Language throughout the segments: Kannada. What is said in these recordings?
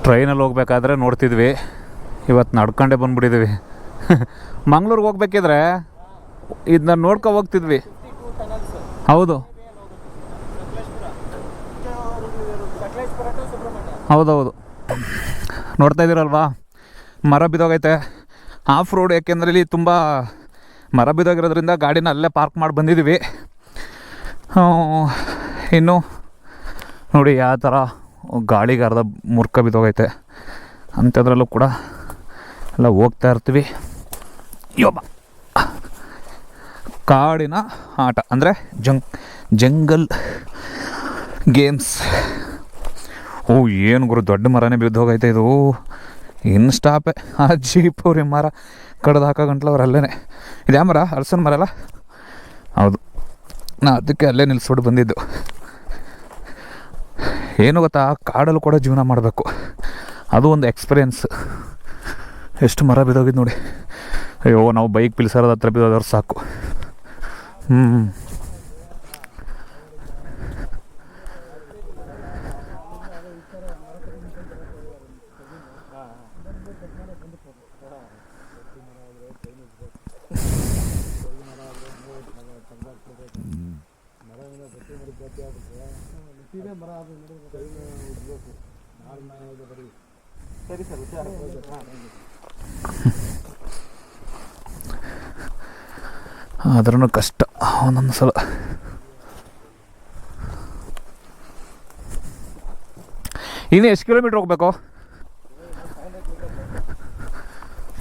ಟ್ರೈನಲ್ಲಿ ಹೋಗ್ಬೇಕಾದ್ರೆ ನೋಡ್ತಿದ್ವಿ, ಇವತ್ತು ನಡ್ಕೊಂಡೇ ಬಂದುಬಿಟ್ಟಿದ್ವಿ. ಮಂಗ್ಳೂರಿಗೆ ಹೋಗ್ಬೇಕಿದ್ರೆ ಇದನ್ನ ನೋಡ್ಕೊ ಹೋಗ್ತಿದ್ವಿ. ಹೌದು ಹೌದೌದು, ನೋಡ್ತಾ ಇದ್ದೀರಲ್ವಾ, ಮರ ಬಿದ್ದೋಗೈತೆ. ಆಫ್ ರೋಡ್, ಯಾಕೆಂದರೆ ಇಲ್ಲಿ ತುಂಬ ಮರ ಬಿದ್ದೋಗಿರೋದ್ರಿಂದ ಗಾಡಿನ ಅಲ್ಲೇ ಪಾರ್ಕ್ ಮಾಡಿ ಬಂದಿದ್ದೀವಿ. ಇನ್ನು ನೋಡಿ ಯಾವ ಥರ ಗಾಳಿಗೆ ಅರ್ಧ ಮುರ್ಕ ಬಿದ್ದೋಗೈತೆ. ಅಂಥದ್ರಲ್ಲೂ ಕೂಡ ಎಲ್ಲ ಹೋಗ್ತಾ ಇರ್ತೀವಿ. ಯೋಬ ಕಾಡಿನ ಆಟ ಅಂದರೆ ಜಂಗಲ್ ಗೇಮ್ಸ್. ಓ ಏನು ಗುರು, ದೊಡ್ಡ ಮರನೇ ಬಿದ್ದು ಹೋಗೈತೆ ಇದು. ಇನ್ನು ಸ್ಟಾಪೇ, ಆ ಜೀಪ್ ಅವ್ರಿ ಮರ ಕಡ್ದು ಹಾಕೋ ಗಂಟ್ಲು ಅವ್ರು ಅಲ್ಲೇ. ಇದು ಯಾವ ಮರ? ಹಲಸಿನ ಮರ ಅಲ್ಲ? ಹೌದು, ನಾ ಅದಕ್ಕೆ ಅಲ್ಲೇ ನಿಲ್ಲಿಸ್ಬಿಟ್ಟು ಬಂದಿದ್ದು. ಏನು ಗೊತ್ತಾ, ಕಾಡಲ್ಲೂ ಕೂಡ ಜೀವನ ಮಾಡಬೇಕು, ಅದು ಒಂದು ಎಕ್ಸ್ಪೀರಿಯೆನ್ಸ್. ಎಷ್ಟು ಮರ ಬಿದ್ದೋಗಿದ್ದು ನೋಡಿ. ಅಯ್ಯೋ, ನಾವು ಬೈಕ್ ಪಿಲ್ಸರದ ಹತ್ರ ಬಿದ್ದೋದವ್ರು ಸಾಕು. ಆದ್ರೂ ಕಷ್ಟ ಒಂದೊಂದು ಸಲ. ಇನ್ನು ಎಷ್ಟು ಕಿಲೋಮೀಟ್ರ್ ಹೋಗ್ಬೇಕು?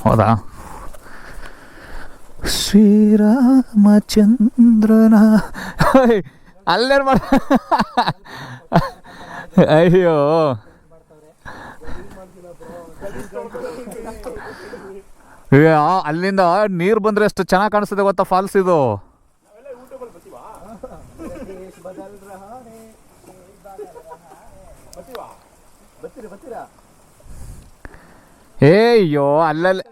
ಹೌದಾ? ಶ್ರೀರಾಮಚಂದ್ರನ ಅಲ್ಲೇನು ಮಾಡ. ಅಯ್ಯೋ, ಅಲ್ಲಿಂದ ನೀರು ಬಂದರೆ ಎಷ್ಟು ಚೆನ್ನಾಗಿ ಕಾಣಿಸ್ತದೆ ಗೊತ್ತಾ ಫಾಲ್ಸ್ ಇದು. ಏಯ್ಯೋ, ಅಲ್ಲಲ್ಲಿ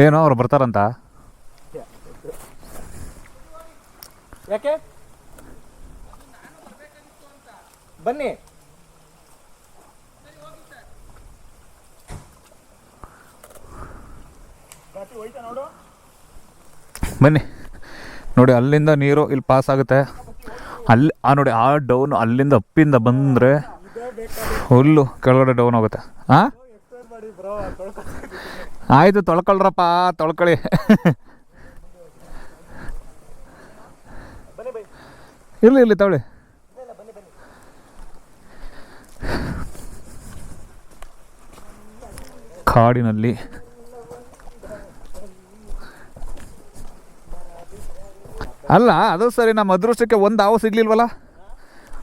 ಏನೋ ಅವ್ರು ಬರ್ತಾರಂತ. ಯಾಕೆ ಬನ್ನಿ. ಬನ್ನಿ ನೋಡಿ, ಅಲ್ಲಿಂದ ನೀರು ಇಲ್ಲಿ ಪಾಸ್ ಆಗುತ್ತೆ. ಅಲ್ಲಿ ನೋಡಿ, ಆ ಡೌನ್ ಅಲ್ಲಿಂದ ಅಪ್ಪಿಂದ ಬಂದರೆ ಹುಲ್ಲು ಕೆಳಗಡೆ ಡೌನ್ ಹೋಗುತ್ತೆ. ಹಾಂ, ಆಯಿತು, ತೊಳ್ಕೊಳ್ರಪ್ಪ, ತೊಳ್ಕೊಳ್ಳಿ. ಇರಲಿ ತಗೊಳ್ಳಿ. ಕಾಡಿನಲ್ಲಿ ಅಲ್ಲ, ಅದು ಸರಿ, ನಮ್ಮ ಅದೃಷ್ಟಕ್ಕೆ ಒಂದು ಹಾವು ಸಿಗ್ಲಿಲ್ವಲ್ಲ.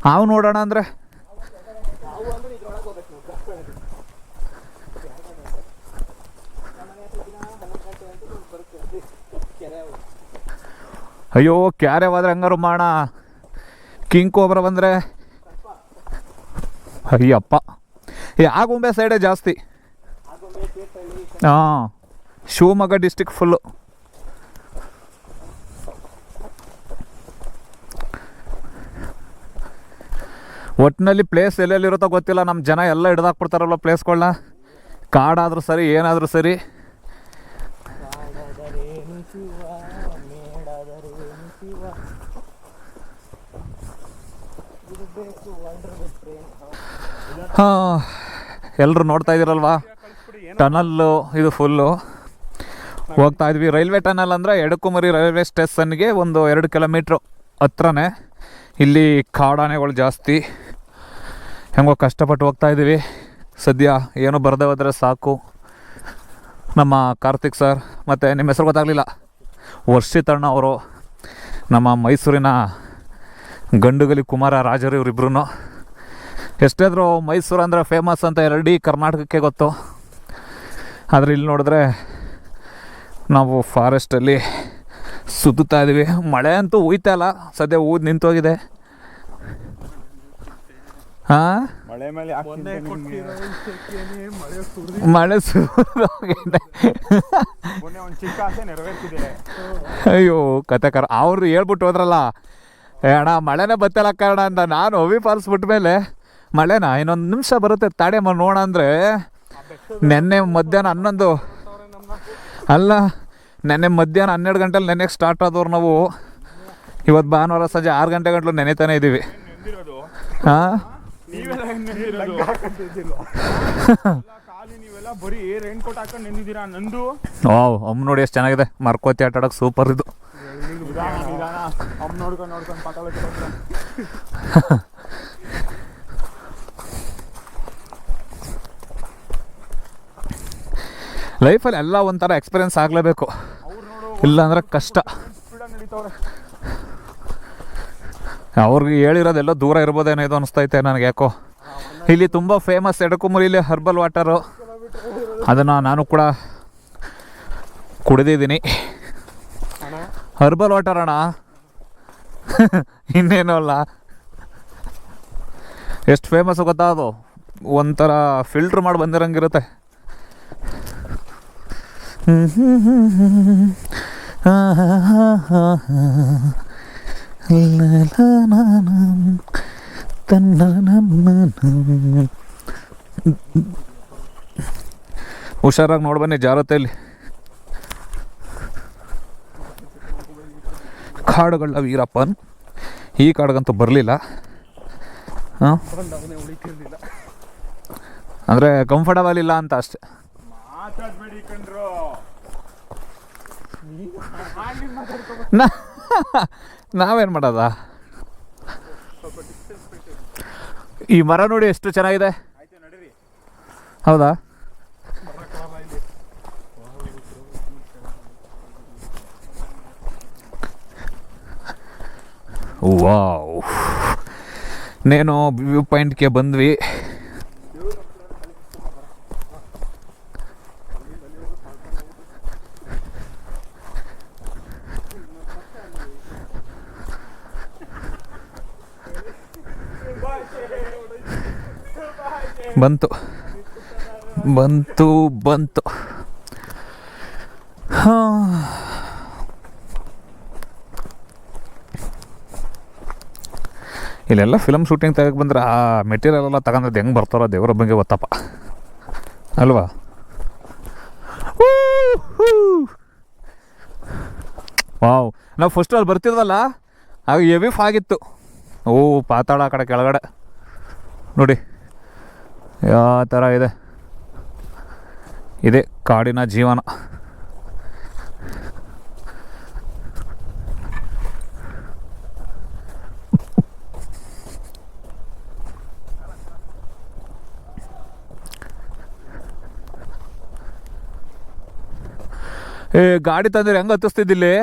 ಹಾವು ನೋಡೋಣ ಅಂದರೆ ಅಯ್ಯೋ, ಕ್ಯಾರೆ ಹೋದ್ರೆ ಹಂಗಾರು ಮಾಡೋಣ. ಕಿಂಗ್ ಕೋಬ್ರಾ ಬಂದರೆ ಅಯ್ಯಪ್ಪ, ಈ ಆಗುಂಬೆ ಸೈಡೇ ಜಾಸ್ತಿ. ಹಾಂ, ಶಿವಮೊಗ್ಗ ಡಿಸ್ಟಿಕ್ ಫುಲ್ಲು. ಒಟ್ಟಿನಲ್ಲಿ ಪ್ಲೇಸ್ ಎಲ್ಲೆಲ್ಲಿರುತ್ತೋ ಗೊತ್ತಿಲ್ಲ. ನಮ್ಮ ಜನ ಎಲ್ಲ ಹಿಡ್ದಾಕ್ಬಿಡ್ತಾರಲ್ಲ ಪ್ಲೇಸ್ಗಳನ್ನ. ಕಾಡಾದರೂ ಸರಿ, ಏನಾದರೂ ಸರಿ. ಹಾಂ, ಎಲ್ಲರೂ ನೋಡ್ತಾ ಇದ್ದೀರಲ್ವಾ, ಟನಲ್ಲು ಇದು ಫುಲ್ಲು ಹೋಗ್ತಾ ಇದ್ವಿ. ರೈಲ್ವೆ ಟನಲ್ ಅಂದರೆ ಎಡಕುಮರಿ ರೈಲ್ವೆ ಸ್ಟೇಷನ್ಗೆ ಒಂದು 2 ಕಿಲೋಮೀಟ್ರು ಹತ್ರನೇ. ಇಲ್ಲಿ ಕಾಡಾನೆಗಳು ಜಾಸ್ತಿ. ಹೆಂಗೋ ಕಷ್ಟಪಟ್ಟು ಹೋಗ್ತಾ ಇದ್ದೀವಿ. ಸದ್ಯ ಏನೂ ಬರದೇ ಹೋದರೆ ಸಾಕು. ನಮ್ಮ ಕಾರ್ತಿಕ್ ಸರ್ ಮತ್ತು ನಿಮ್ಮ ಹೆಸರು ಗೊತ್ತಾಗಲಿಲ್ಲ, ವರ್ಷಿತಣ್ಣ ಅವರು, ನಮ್ಮ ಮೈಸೂರಿನ ಗಂಡುಗಲಿ ಕುಮಾರ ರಾಜರು, ಇವರಿಬ್ರು. ಎಷ್ಟಾದರೂ ಮೈಸೂರು ಅಂದರೆ ಫೇಮಸ್ ಅಂತ ಇಡೀ ಕರ್ನಾಟಕಕ್ಕೆ ಗೊತ್ತು. ಆದರೆ ಇಲ್ಲಿ ನೋಡಿದ್ರೆ ನಾವು ಫಾರೆಸ್ಟಲ್ಲಿ ಸುತ್ತಾ ಇದ್ದೀವಿ. ಮಳೆ ಅಂತೂ ಹುಯ್ತಾ ಇಲ್ಲ, ಸದ್ಯ ಊದು ನಿಂತೋಗಿದೆ. ಹಾಂ ಮಳೆ ಮೇಲೆ ಮೊನ್ನೆ ಕೊಟ್ಟಿರೋ ವಿಷಯಕ್ಕೇನೆ ಮಳೆ ಸುರಿದು ಮಳೆ ಸುರಿದೋಗಿದೆ. ಮೊನ್ನೆ ಒಂದು ಚಿಕ್ಕ ಆಸೆ ನೆರವೇರ್ತಿದೆ. ಅಯ್ಯೋ ಕತೆಕರ ಅವ್ರು ಹೇಳ್ಬಿಟ್ಟು ಹೋದ್ರಲ್ಲ, ಏ ಅಣ್ಣ ಮಳೆನೇ ಬತ್ತಲ್ಲ ಕಾರಣ ಅಂತ. ನಾನು ಅವಿ ಫಾಲ್ಸ್ ಬಿಟ್ಮೇಲೆ ಮಳೆನಾ ಇನ್ನೊಂದು ನಿಮಿಷ ಬರುತ್ತೆ ತಾಡೆ ನೋಡ ಅಂದರೆ ನೆನ್ನೆ ಮಧ್ಯಾಹ್ನ 11 ಅಲ್ಲ ನೆನ್ನೆ ಮಧ್ಯಾಹ್ನ 12 ಗಂಟೆಲಿ ನೆನೆಗೆ ಸ್ಟಾರ್ಟ್ ಆದವ್ರು ನಾವು. ಇವತ್ತು ಭಾನುವಾರ ಸಂಜೆ 6 ಗಂಟೆ ಗಂಟಲು ನೆನೆತಾನೆ ಇದ್ದೀವಿ. ನೆಂದಿರೋದು ಹಾಂ ನೀವೆಲ್ಲ ಹೆಂಗ್ ನೆಂದಿರೋದು? ಖಾಲಿ ನೀವೆಲ್ಲ ಬರೀ ರೈನ್ ಕೋಟ್ ಹಾಕೊಂಡು ನೆಂದಿದ್ದೀರಾ. ನಂದು ವಾವ್ ಅಮ್ಮ ನೋಡಿ ಎಷ್ಟು ಚೆನ್ನಾಗಿದೆ. ಮರ್ಕೋತಿ ಆಟ ಆಡೋಕೆ ಸೂಪರ್ ಇದು. ನಿಧಾನ ಅಮ್ಮ ನೋಡ್ಕೊಂಡು ಪಾತಾಳಕ್ಕೆ ಲೈಫಲ್ಲಿ ಎಲ್ಲ ಒಂಥರ ಎಕ್ಸ್ಪೀರಿಯನ್ಸ್ ಆಗಲೇಬೇಕು, ಅವ್ರು ನೋಡು ಇಲ್ಲಾಂದ್ರೆ ಕಷ್ಟ. ಸ್ಪೀಡಾಗಿ ನಡೀತವ್ರೆ. ಅವ್ರಿಗೆ ಹೇಳಿರೋದೆಲ್ಲ ದೂರ ಇರ್ಬೋದೇನೋ ಇದು ಅನಿಸ್ತೈತೆ ನನಗೆ ಯಾಕೋ. ಇಲ್ಲಿ ತುಂಬ ಫೇಮಸ್ ಎಡಕುಮರಿಲಿ ಹರ್ಬಲ್ ವಾಟರು, ಅದನ್ನು ನಾನು ಕೂಡ ಕುಡಿದಿದ್ದೀನಿ. ಹರ್ಬಲ್ ವಾಟರ್ ಅಣ್ಣ ಇನ್ನೇನು ಅಲ್ಲ. ಎಷ್ಟು ಫೇಮಸ್ಸು ಗೊತ್ತಾ ಅದು, ಒಂಥರ ಫಿಲ್ಟ್ರ್ ಮಾಡಿ ಬಂದಿರಂಗಿರುತ್ತೆ. ಹುಷಾರಾಗಿ ನೋಡ್ಬನ್ನಿ ಜಾರತೆಯಲ್ಲಿ. ಕಾಡುಗಳ ವೀರಪ್ಪನ್ ಈ ಕಾಡಿಗಂತೂ ಬರಲಿಲ್ಲ. ಹಾಂ ಉಳಿತಿರ್ಲಿಲ್ಲ. ಅಂದರೆ ಕಂಫರ್ಟಬಲ್ ಇಲ್ಲ ಅಂತ ಅಷ್ಟೆ. ಮಾತಾಡ್ಬೇಡಿ ಕಣ್ರು. ನಾವೇನು ಮಾಡೋದ. ಈ ಮರ ನೋಡಿ ಎಷ್ಟು ಚೆನ್ನಾಗಿದೆ. ಆಯ್ತು ನಡೀರಿ. ಹೌದಾ? ವಾವ್, ನೇನು ವ್ಯೂ ಪಾಯಿಂಟ್ಗೆ ಬಂದ್ವಿ. ಬಂತು ಬಂತು ಬಂತು. ಹಾಂ, ಇಲ್ಲೆಲ್ಲ ಫಿಲಮ್ ಶೂಟಿಂಗ್ ತೆಗಕ್ಕೆ ಬಂದ್ರೆ ಆ ಮೆಟೀರಿಯಲ್ ಎಲ್ಲ ತಗೊಂಡದ್ದು ಹೆಂಗೆ ಬರ್ತಾರೋ ದೇವರ ಬಗ್ಗೆ ಗೊತ್ತಪ್ಪ ಅಲ್ವಾ. ವಾವ್, ನಾವು ಫಸ್ಟ್ ಅಲ್ಲಿ ಬರ್ತಿದ್ವಲ್ಲ ಆಗ ಹೆವಿ ಫಾಗಿತ್ತು. ಓ ಪಾತಾಳ ಆ ಕಡೆ ಕೆಳಗಡೆ ನೋಡಿ ಯಾವ ಥರ ಇದೆ. ಇದೆ ಕಾಡಿನ ಜೀವನ. ಏ ಗಾಡಿ ತಂದಿರಿ ಹೆಂಗೆ ಹತ್ತಿಸ್ತಿದ್ದಿಲ್ಲಿ.